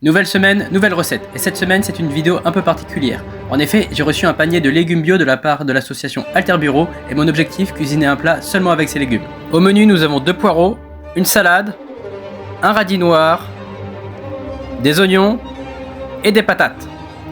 Nouvelle semaine, nouvelle recette, et cette semaine c'est une vidéo un peu particulière. En effet, j'ai reçu un panier de légumes bio de la part de l'association Alter Bureau, et mon objectif, cuisiner un plat seulement avec ces légumes. Au menu, nous avons 2 poireaux, une salade, un radis noir, des oignons et des patates.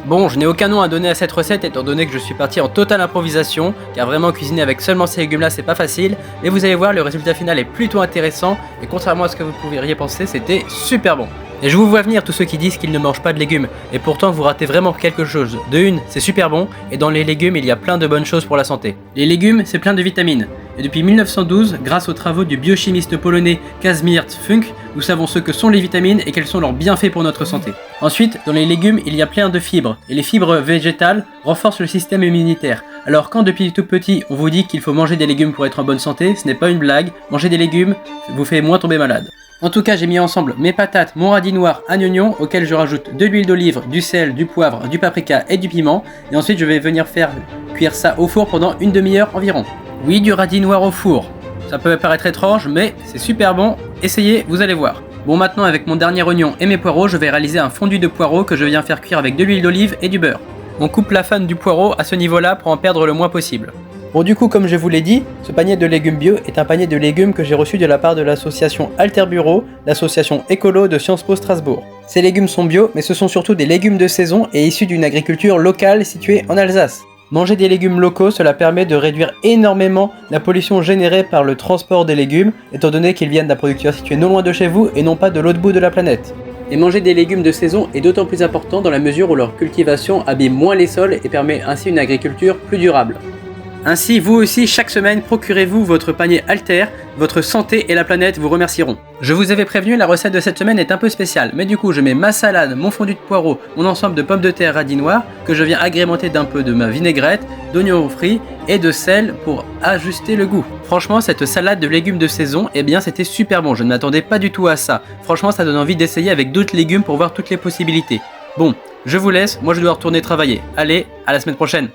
Bon, je n'ai aucun nom à donner à cette recette étant donné que je suis parti en totale improvisation, car vraiment cuisiner avec seulement ces légumes là c'est pas facile, mais vous allez voir, le résultat final est plutôt intéressant, et contrairement à ce que vous pourriez penser, c'était super bon. Et je vous vois venir tous ceux qui disent qu'ils ne mangent pas de légumes, et pourtant vous ratez vraiment quelque chose. De une, c'est super bon, et dans les légumes il y a plein de bonnes choses pour la santé. Les légumes, c'est plein de vitamines, et depuis 1912, grâce aux travaux du biochimiste polonais Kazimierz Funk, nous savons ce que sont les vitamines et quels sont leurs bienfaits pour notre santé. Ensuite, dans les légumes, il y a plein de fibres, et les fibres végétales renforcent le système immunitaire. Alors quand depuis tout petit on vous dit qu'il faut manger des légumes pour être en bonne santé, ce n'est pas une blague, manger des légumes vous fait moins tomber malade. En tout cas, j'ai mis ensemble mes patates, mon radis noir, un oignon auquel je rajoute de l'huile d'olive, du sel, du poivre, du paprika et du piment, et ensuite je vais venir faire cuire ça au four pendant une demi-heure environ. Oui, du radis noir au four. Ça peut paraître étrange, mais c'est super bon. Essayez, vous allez voir. Bon, maintenant avec mon dernier oignon et mes poireaux, je vais réaliser un fondu de poireaux que je viens faire cuire avec de l'huile d'olive et du beurre. On coupe la fan du poireau à ce niveau-là pour en perdre le moins possible. Bon, du coup, comme je vous l'ai dit, ce panier de légumes bio est un panier de légumes que j'ai reçu de la part de l'association Alter Bureau, l'association écolo de Sciences Po Strasbourg. Ces légumes sont bio, mais ce sont surtout des légumes de saison et issus d'une agriculture locale située en Alsace. Manger des légumes locaux, cela permet de réduire énormément la pollution générée par le transport des légumes, étant donné qu'ils viennent d'un producteur situé non loin de chez vous et non pas de l'autre bout de la planète. Et manger des légumes de saison est d'autant plus important dans la mesure où leur cultivation abîme moins les sols et permet ainsi une agriculture plus durable. Ainsi, vous aussi, chaque semaine, procurez-vous votre panier Alter, votre santé et la planète vous remercieront. Je vous avais prévenu, la recette de cette semaine est un peu spéciale, mais du coup je mets ma salade, mon fondu de poireaux, mon ensemble de pommes de terre radis noir, que je viens agrémenter d'un peu de ma vinaigrette, d'oignons frits et de sel pour ajuster le goût. Franchement, cette salade de légumes de saison, eh bien c'était super bon, je ne m'attendais pas du tout à ça. Franchement, ça donne envie d'essayer avec d'autres légumes pour voir toutes les possibilités. Bon, je vous laisse, moi je dois retourner travailler. Allez, à la semaine prochaine.